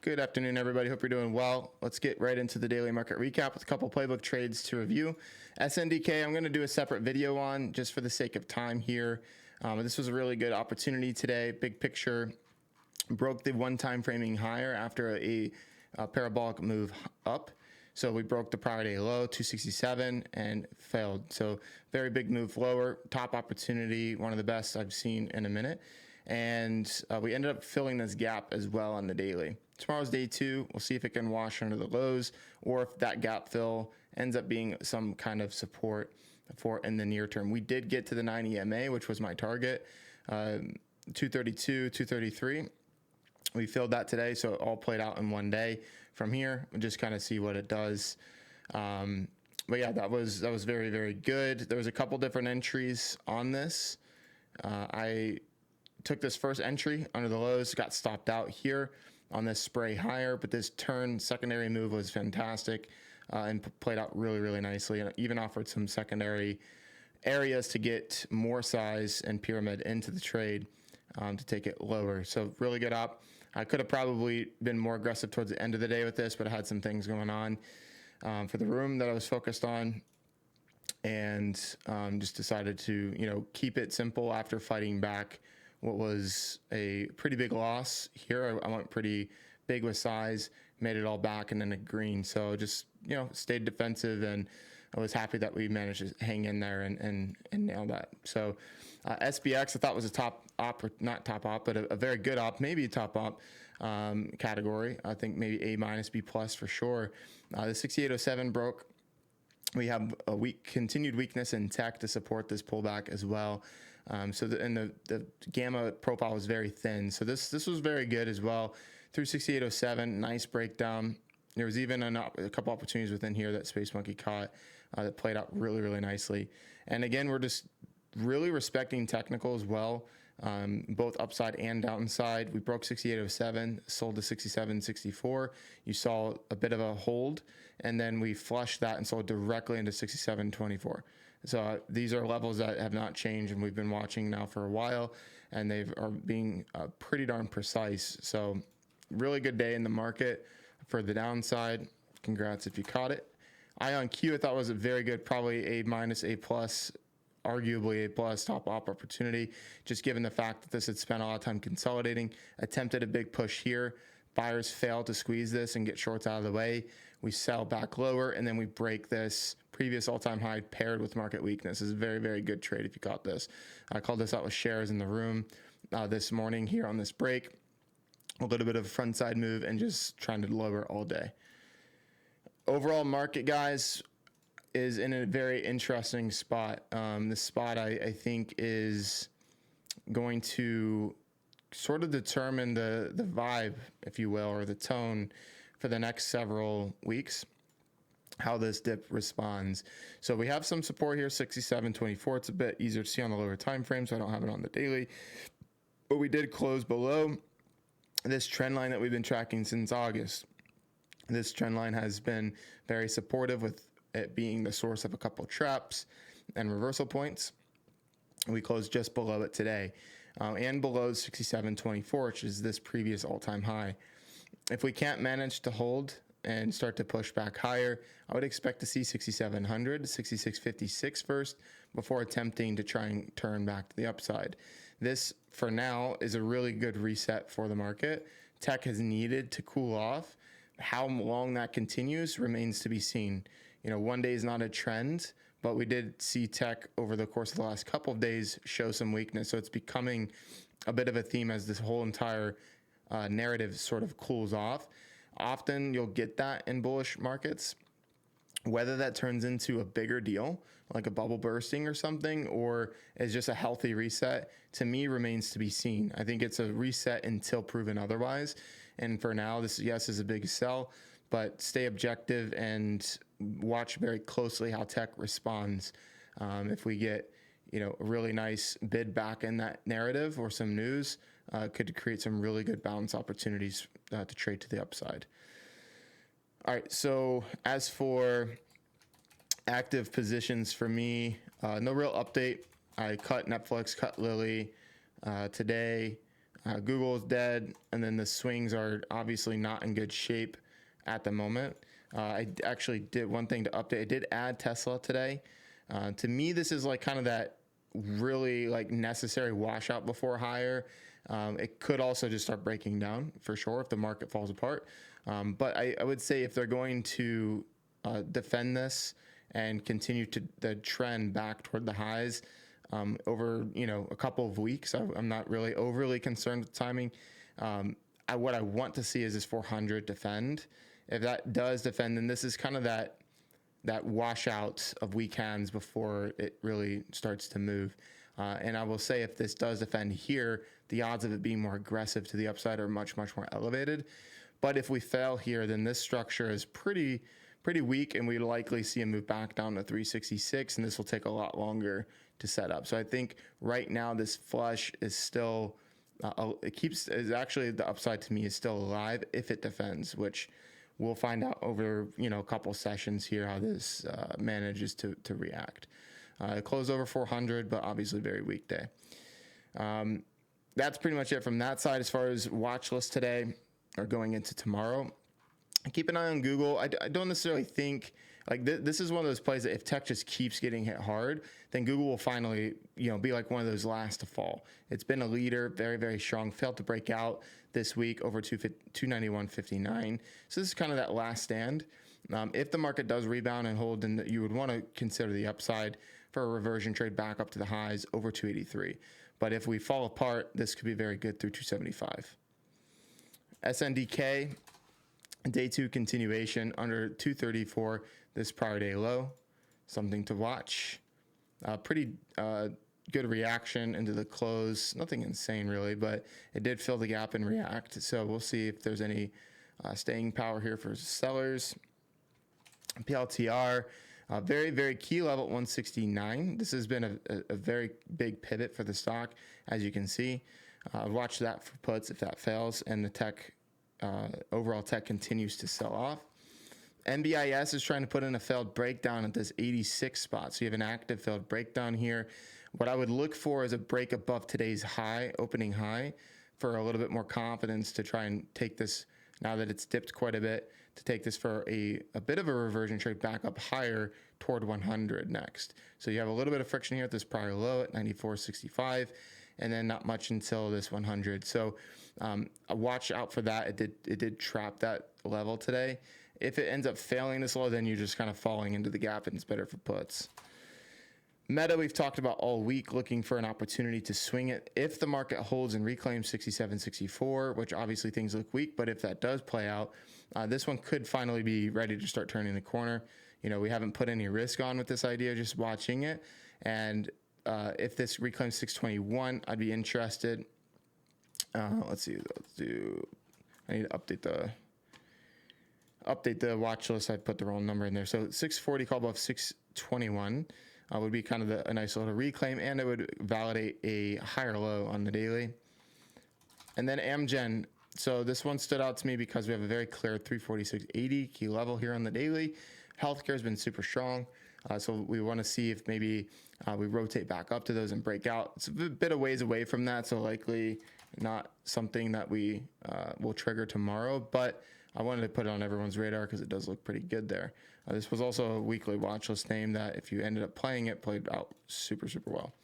Good afternoon, everybody. Hope you're doing well. Let's get right into the daily market recap with a couple playbook trades to review. SNDK, I'm going to do a separate video on just for the sake of time here. This was a really good opportunity today. Big picture, broke the one time framing higher after a parabolic move up. So we broke the prior day low, 267, and failed. So very big move lower, top opportunity, one of the best I've seen in a minute. And we ended up filling this gap as well on the daily. Tomorrow's day two. We'll see if it can wash under the lows or if that gap fill ends up being some kind of support for in the near term. We did get to the 9 EMA, which was my target, 232, 233. We filled that today, so it all played out in one day. From here, we'll just kind of see what it does. But yeah, that was very, very good. There was a couple different entries on this. I took this first entry under the lows, got stopped out here on this spray higher, but this turn secondary move was fantastic and played out really, really nicely, and even offered some secondary areas to get more size and pyramid into the trade to take it lower. So really good op. I could have probably been more aggressive towards the end of the day with this, but I had some things going on for the room that I was focused on, and just decided to keep it simple after fighting back what was a pretty big loss here. I went pretty big with size, made it all back and then a green. So just, stayed defensive, and I was happy that we managed to hang in there and nail that. So SBX, I thought was a top op, or not top op, but a very good op, maybe a top op category. I think maybe A minus, B plus for sure. The 6807 broke. We have a continued weakness in tech to support this pullback as well. The gamma profile was very thin. So this was very good as well. Through 6807, nice breakdown. There was even a couple opportunities within here that Space Monkey caught that played out really, really nicely. And again, we're just really respecting technical as well, both upside and downside. We broke 6807, sold to 6764. You saw a bit of a hold, and then we flushed that and sold directly into 6724. So these are levels that have not changed, and we've been watching now for a while, and they are being pretty darn precise. So really good day in the market for the downside. Congrats if you caught it. Ion Q I thought was a very good, probably A minus, A plus, arguably A plus top op opportunity, just given the fact that this had spent a lot of time consolidating, attempted a big push here. Buyers failed to squeeze this and get shorts out of the way. We sell back lower, and then we break this previous all-time high paired with market weakness. This is a very, very good trade if you caught this. I called this out with shares in the room this morning here on this break. A little bit of a front side move and just trying to lower all day. Overall market, guys, is in a very interesting spot. This spot I think is going to sort of determine the vibe, if you will, or the tone for the next several weeks, how this dip responds. So we have some support here, 67.24. It's a bit easier to see on the lower time frame, so I don't have it on the daily. But we did close below this trend line that we've been tracking since August. This trend line has been very supportive, with it being the source of a couple traps and reversal points. We closed just below it today, and below 67.24, which is this previous all-time high. If we can't manage to hold and start to push back higher, I would expect to see 6,700, 6,656 first before attempting to try and turn back to the upside. This, for now, is a really good reset for the market. Tech has needed to cool off. How long that continues remains to be seen. One day is not a trend, but we did see tech over the course of the last couple of days show some weakness. So it's becoming a bit of a theme as this whole entire narrative sort of cools off. Often you'll get that in bullish markets. Whether that turns into a bigger deal, like a bubble bursting or something, or is just a healthy reset, to me remains to be seen. I think it's a reset until proven otherwise. And for now, this, yes, is a big sell, but stay objective and watch very closely how tech responds. If we get, a really nice bid back in that narrative or some news, could create some really good balance opportunities to trade to the upside. All right, so as for active positions for me, no real update. I cut Netflix, cut Lily today. Google is dead, and then the swings are obviously not in good shape at the moment. I actually did one thing to update. I did add Tesla today. To me, this is like kind of that really like necessary washout before higher. It could also just start breaking down for sure if the market falls apart. But I would say if they're going to defend this and continue to the trend back toward the highs over a couple of weeks, I'm not really overly concerned with timing. What I want to see is this 400 defend. If that does defend, then this is kind of that washout of weekends before it really starts to move. And I will say if this does defend here, the odds of it being more aggressive to the upside are much, much more elevated. But if we fail here, then this structure is pretty weak, and we likely see a move back down to 366, and this will take a lot longer to set up. So I think right now this flush is still, actually the upside to me is still alive if it defends, which we'll find out over a couple sessions here how this manages to react. It closed over 400, but obviously very weak day. That's pretty much it from that side as far as watch list today or going into tomorrow. Keep an eye on Google. I don't necessarily think like this is one of those plays that if tech just keeps getting hit hard, then Google will finally be like one of those last to fall. It's been a leader, very, very strong, failed to break out this week over 291.59. So this is kind of that last stand. If the market does rebound and hold, then you would want to consider the upside for a reversion trade back up to the highs over 283. But if we fall apart, this could be very good through 275. SNDK, day two continuation under 234, this prior day low, something to watch. Pretty good reaction into the close, nothing insane really, but it did fill the gap and react. So we'll see if there's any staying power here for sellers. PLTR, very, very key level at 169. This has been a very big pivot for the stock, as you can see. Watch that for puts if that fails, and the tech, overall tech continues to sell off. NBIS is trying to put in a failed breakdown at this 86 spot. So you have an active failed breakdown here. What I would look for is a break above today's high, opening high, for a little bit more confidence to try and take this, now that it's dipped quite a bit, to take this for a bit of a reversion trade back up higher toward 100 next. So you have a little bit of friction here at this prior low at 94.65, and then not much until this 100. So watch out for that. It did trap that level today. If it ends up failing this low, then you're just kind of falling into the gap, and it's better for puts. Meta, we've talked about all week, looking for an opportunity to swing it. If the market holds and reclaims 67, 64, which obviously things look weak, but if that does play out, this one could finally be ready to start turning the corner. We haven't put any risk on with this idea, just watching it. And if this reclaims 621, I'd be interested. Let's see. I need to update the watch list. I put the wrong number in there. So 640 call above 621 would be kind of a nice little reclaim, and it would validate a higher low on the daily. And then Amgen. So this one stood out to me because we have a very clear 346.80 key level here on the daily. Healthcare has been super strong. So we want to see if maybe we rotate back up to those and break out. It's a bit of ways away from that, so likely not something that we will trigger tomorrow, but I wanted to put it on everyone's radar because it does look pretty good there. This was also a weekly watch list name that if you ended up playing it, played out super, super well.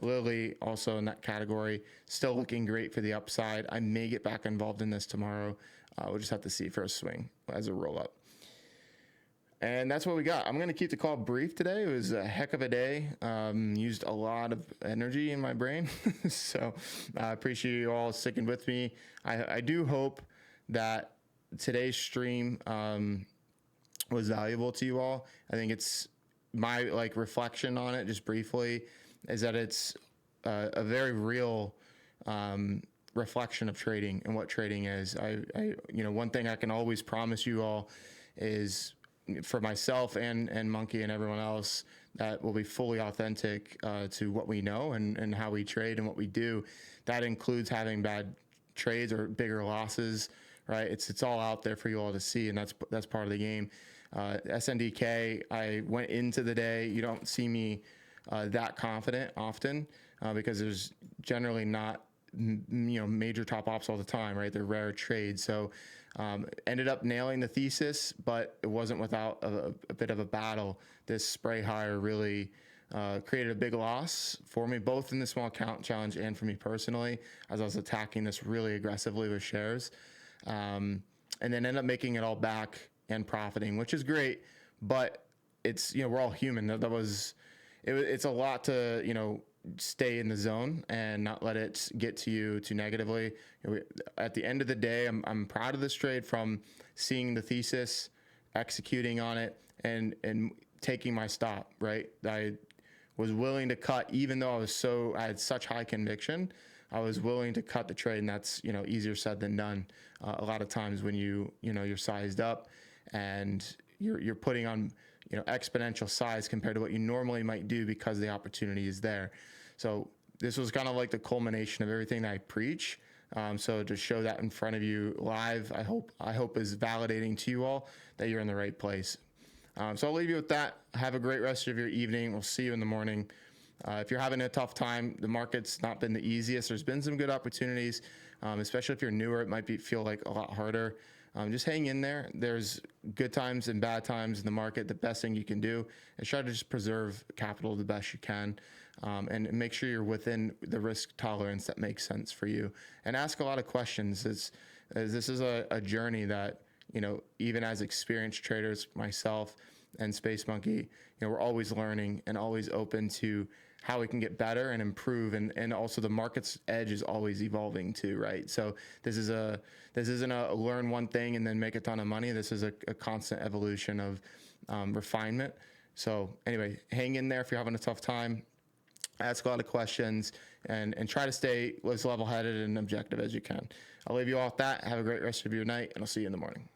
Lilly also in that category, still looking great for the upside. I may get back involved in this tomorrow. We'll just have to see for a swing as a roll up. And that's what we got. I'm going to keep the call brief today. It was a heck of a day. Used a lot of energy in my brain. So I appreciate you all sticking with me. I do hope that today's stream was valuable to you all. I think it's my reflection on it just briefly is that it's a very real reflection of trading and what trading is. One thing I can always promise you all is, for myself and Monkey and everyone else, that will be fully authentic to what we know and how we trade and what we do. That includes having bad trades or bigger losses, right? It's all out there for you all to see, and that's part of the game. SNDK, I went into the day. You don't see me that confident often because there's generally not major top ops all the time, right? They're rare trades. So ended up nailing the thesis, but it wasn't without a bit of a battle. This spray higher really created a big loss for me, both in the small account challenge and for me personally, as I was attacking this really aggressively with shares. And then ended up making it all back and profiting, which is great, but it's, we're all human. It's a lot to, stay in the zone and not let it get to you too negatively. At the end of the day, I'm proud of this trade from seeing the thesis, executing on it, and taking my stop, right? I was willing to cut, even though I had such high conviction. I was willing to cut the trade, and that's, easier said than done. A lot of times when you're sized up and you're putting on, exponential size compared to what you normally might do because the opportunity is there. So this was kind of like the culmination of everything that I preach. So to show that in front of you live, I hope is validating to you all that you're in the right place. So I'll leave you with that. Have a great rest of your evening. We'll see you in the morning. If you're having a tough time, the market's not been the easiest. There's been some good opportunities, especially if you're newer. It might feel like a lot harder. Just hang in there. There's good times and bad times in the market. The best thing you can do is try to just preserve capital the best you can, and make sure you're within the risk tolerance that makes sense for you. And ask a lot of questions. This is a journey that, even as experienced traders, myself and Space Monkey, we're always learning and always open to how we can get better and improve, and also the market's edge is always evolving too, right? So this isn't a learn one thing and then make a ton of money. This is a constant evolution of refinement. So anyway, hang in there if you're having a tough time. Ask a lot of questions and try to stay as level-headed and objective as you can. I'll leave you all with that. Have a great rest of your night, and I'll see you in the morning.